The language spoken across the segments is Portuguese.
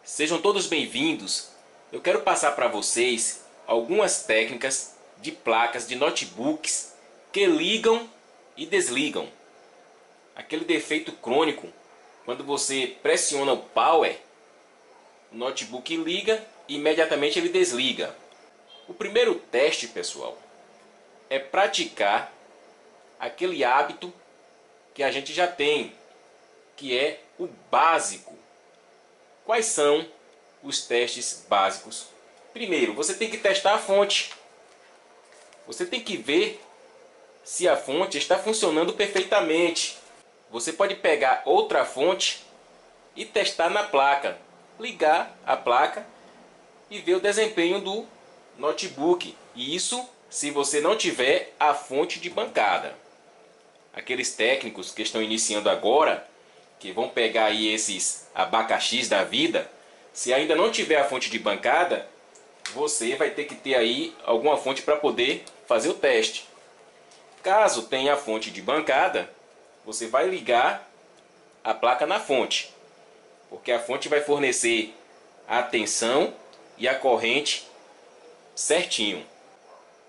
Sejam todos bem-vindos. Eu quero passar para vocês algumas técnicas de placas de notebooks que ligam e desligam. Aquele defeito crônico, quando você pressiona o power, o notebook liga e imediatamente ele desliga. O primeiro teste, pessoal, é praticar aquele hábito que a gente já tem, que é o básico. Quais são os testes básicos? Primeiro, você tem que testar a fonte. Você tem que ver se a fonte está funcionando perfeitamente. Você pode pegar outra fonte e testar na placa. Ligar a placa e ver o desempenho do notebook. E isso se você não tiver a fonte de bancada. Aqueles técnicos que estão iniciando agora, que vão pegar aí esses abacaxis da vida, se ainda não tiver a fonte de bancada, você vai ter que ter aí alguma fonte para poder fazer o teste. Caso tenha a fonte de bancada, você vai ligar a placa na fonte, porque a fonte vai fornecer a tensão e a corrente certinho.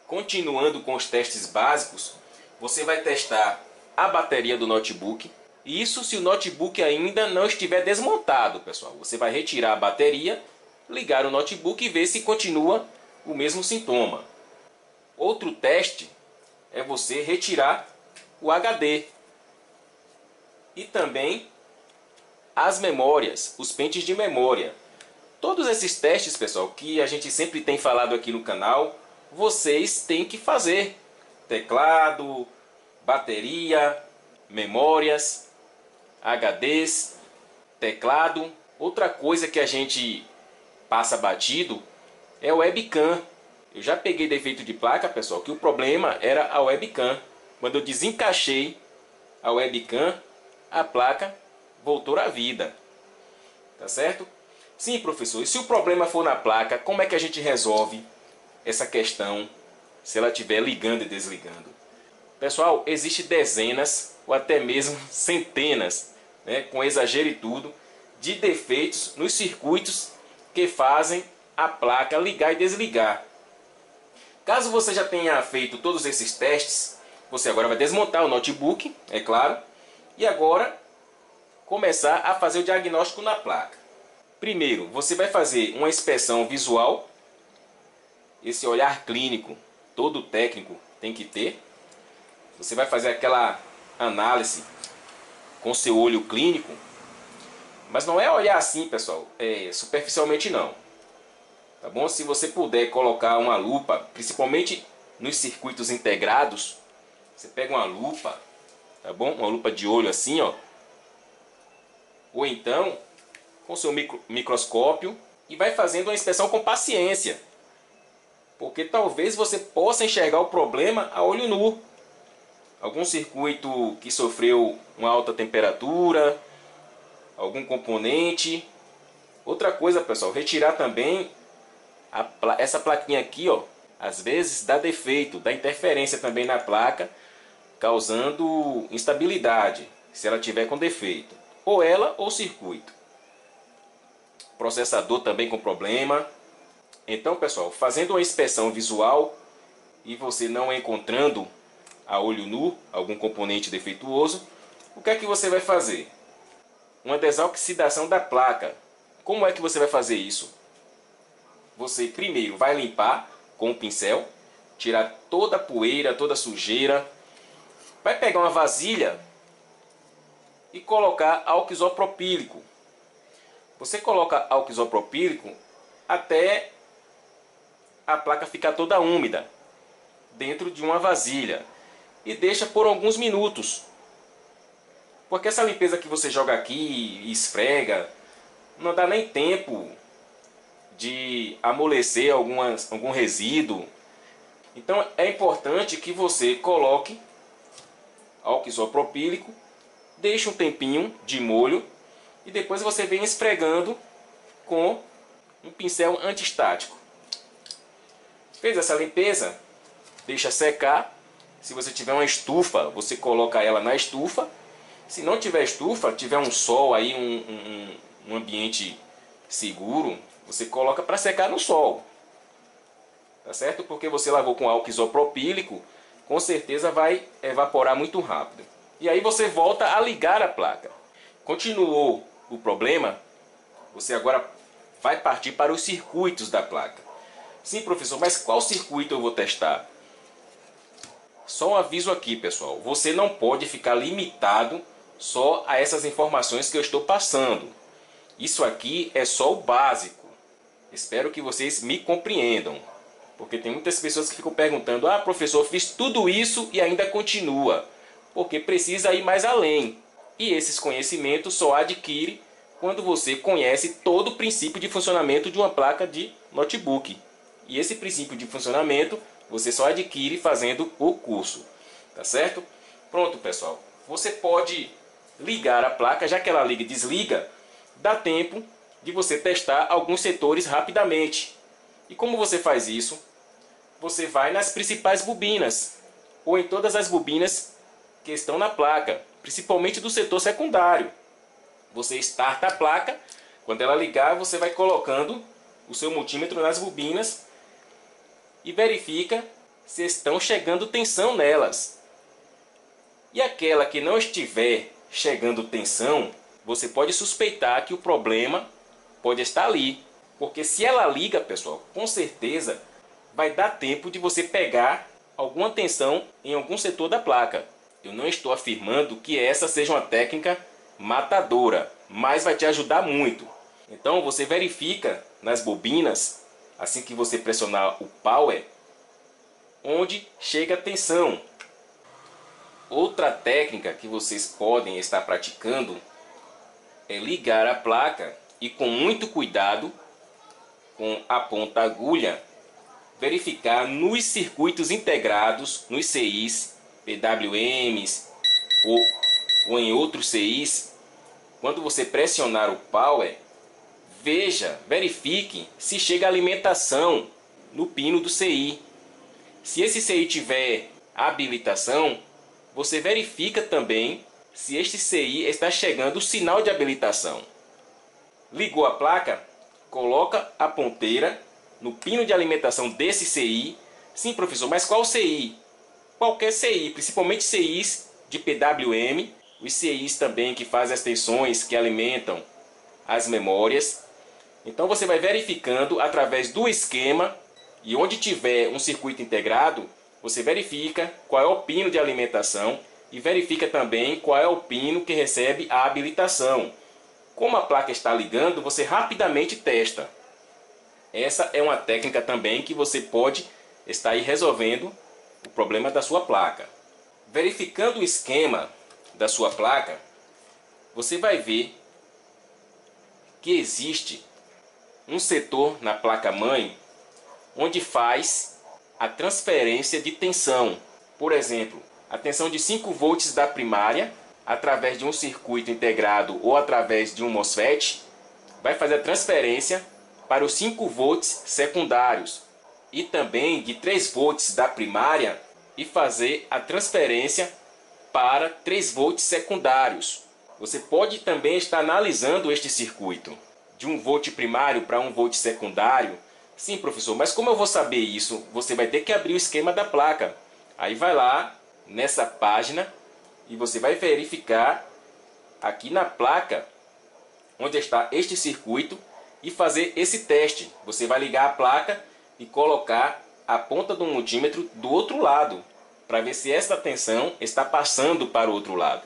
Continuando com os testes básicos, você vai testar a bateria do notebook. Isso se o notebook ainda não estiver desmontado, pessoal. Você vai retirar a bateria, ligar o notebook e ver se continua o mesmo sintoma. Outro teste é você retirar o HD e também as memórias, os pentes de memória. Todos esses testes, pessoal, que a gente sempre tem falado aqui no canal, vocês têm que fazer. Teclado, bateria, memórias, HDs, teclado. Outra coisa que a gente passa batido é o webcam. Eu já peguei defeito de placa, pessoal, que o problema era a webcam. Quando eu desencaixei a webcam, a placa voltou à vida. Tá certo? Sim, professor. E se o problema for na placa, como é que a gente resolve essa questão se ela estiver ligando e desligando? Pessoal, existem dezenas ou até mesmo centenas, com exagero e tudo, de defeitos nos circuitos que fazem a placa ligar e desligar. Caso você já tenha feito todos esses testes, você agora vai desmontar o notebook, é claro, e agora começar a fazer o diagnóstico na placa. Primeiro, você vai fazer uma inspeção visual. Esse olhar clínico, todo técnico tem que ter. Você vai fazer aquela análise com seu olho clínico, mas não é olhar assim, pessoal, superficialmente não. Tá bom? Se você puder colocar uma lupa, principalmente nos circuitos integrados, você pega uma lupa, tá bom? Uma lupa de olho assim, ó. Ou então, com seu microscópio, e vai fazendo uma inspeção com paciência. Porque talvez você possa enxergar o problema a olho nu. Algum circuito que sofreu uma alta temperatura, algum componente. Outra coisa, pessoal, retirar também essa plaquinha aqui, ó, às vezes dá defeito, dá interferência também na placa, causando instabilidade, se ela tiver com defeito. Ou ela ou o circuito. Processador também com problema. Então, pessoal, fazendo uma inspeção visual e você não encontrando a olho nu algum componente defeituoso, o que é que você vai fazer? Uma desoxidação da placa. Como é que você vai fazer isso? Você primeiro vai limpar com um pincel, tirar toda a poeira, toda a sujeira. Vai pegar uma vasilha e colocar álcool isopropílico. Você coloca álcool isopropílico até a placa ficar toda úmida dentro de uma vasilha e deixa por alguns minutos. Porque essa limpeza que você joga aqui e esfrega, não dá nem tempo de amolecer algum resíduo. Então é importante que você coloque álcool isopropílico, deixe um tempinho de molho e depois você vem esfregando com um pincel antiestático. Fez essa limpeza, deixa secar. Se você tiver uma estufa, você coloca ela na estufa. Se não tiver estufa, tiver um sol aí, um ambiente seguro, você coloca para secar no sol. Tá certo? Porque você lavou com álcool isopropílico, com certeza vai evaporar muito rápido. E aí você volta a ligar a placa. Continuou o problema, você agora vai partir para os circuitos da placa. Sim, professor, mas qual circuito eu vou testar? Só um aviso aqui, pessoal. Você não pode ficar limitado só a essas informações que eu estou passando. Isso aqui é só o básico. Espero que vocês me compreendam. Porque tem muitas pessoas que ficam perguntando: ah, professor, fiz tudo isso e ainda continua. Porque precisa ir mais além. E esses conhecimentos só adquire quando você conhece todo o princípio de funcionamento de uma placa de notebook. E esse princípio de funcionamento você só adquire fazendo o curso. Tá certo? Pronto, pessoal. Você pode ligar a placa, já que ela liga e desliga, dá tempo de você testar alguns setores rapidamente. E como você faz isso? Você vai nas principais bobinas, ou em todas as bobinas que estão na placa, principalmente do setor secundário. Você starta a placa, quando ela ligar, você vai colocando o seu multímetro nas bobinas e verifica se estão chegando tensão nelas. E aquela que não estiver chegando tensão, você pode suspeitar que o problema pode estar ali. Porque se ela liga, pessoal, com certeza vai dar tempo de você pegar alguma tensão em algum setor da placa. Eu não estou afirmando que essa seja uma técnica matadora, mas vai te ajudar muito. Então você verifica nas bobinas, assim que você pressionar o power, onde chega a tensão. Outra técnica que vocês podem estar praticando é ligar a placa e, com muito cuidado, com a ponta agulha, verificar nos circuitos integrados, nos CIs, PWMs ou em outros CIs, quando você pressionar o power, verifique se chega alimentação no pino do CI. Se esse CI tiver habilitação, você verifica também se este CI está chegando o sinal de habilitação. Ligou a placa, coloca a ponteira no pino de alimentação desse CI. Sim, professor, mas qual CI? Qualquer CI, principalmente CIs de PWM, os CIs também que fazem as tensões que alimentam as memórias. Então você vai verificando através do esquema, e onde tiver um circuito integrado, você verifica qual é o pino de alimentação e verifica também qual é o pino que recebe a habilitação. Como a placa está ligando, você rapidamente testa. Essa é uma técnica também que você pode estar aí resolvendo o problema da sua placa. Verificando o esquema da sua placa, você vai ver que existe um setor na placa-mãe onde faz a transferência de tensão. Por exemplo, a tensão de 5 volts da primária, através de um circuito integrado ou através de um MOSFET, vai fazer a transferência para os 5 volts secundários. E também de 3 volts da primária e fazer a transferência para 3 volts secundários. Você pode também estar analisando este circuito de 1 volt primário para 1 volt secundário. Sim, professor, mas como eu vou saber isso? Você vai ter que abrir o esquema da placa. Aí vai lá nessa página e você vai verificar aqui na placa onde está este circuito e fazer esse teste. Você vai ligar a placa e colocar a ponta do multímetro do outro lado para ver se esta tensão está passando para o outro lado.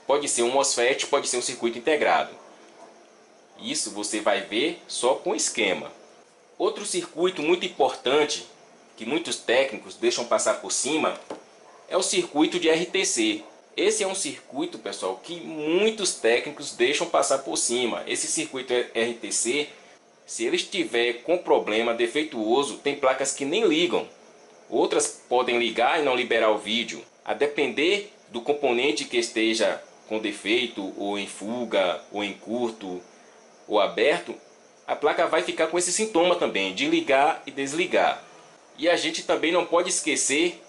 Pode ser um MOSFET, pode ser um circuito integrado. Isso você vai ver só com esquema. Outro circuito muito importante que muitos técnicos deixam passar por cima é o circuito de RTC. Esse é um circuito, pessoal, que muitos técnicos deixam passar por cima. Esse circuito RTC, se ele estiver com problema defeituoso, tem placas que nem ligam. Outras podem ligar e não liberar o vídeo. A depender do componente que esteja com defeito, ou em fuga, ou em curto, ou aberto, a placa vai ficar com esse sintoma também, de ligar e desligar. E a gente também não pode esquecer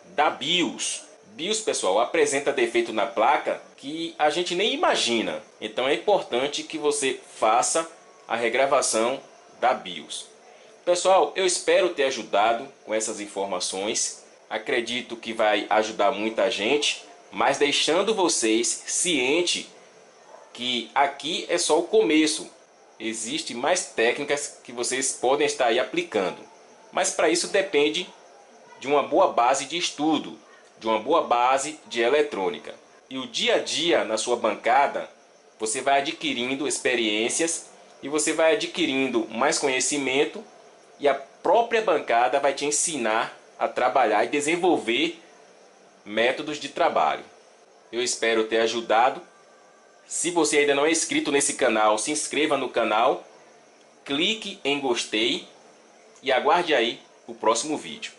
da BIOS. BIOS, pessoal, apresenta defeito na placa que a gente nem imagina. Então é importante que você faça a regravação da BIOS. Pessoal, eu espero ter ajudado com essas informações. Acredito que vai ajudar muita gente, mas deixando vocês cientes que aqui é só o começo. Existem mais técnicas que vocês podem estar aí aplicando. Mas para isso depende de uma boa base de estudo, de uma boa base de eletrônica. E o dia a dia na sua bancada, você vai adquirindo experiências e você vai adquirindo mais conhecimento e a própria bancada vai te ensinar a trabalhar e desenvolver métodos de trabalho. Eu espero ter ajudado. Se você ainda não é inscrito nesse canal, se inscreva no canal, clique em gostei e aguarde aí o próximo vídeo.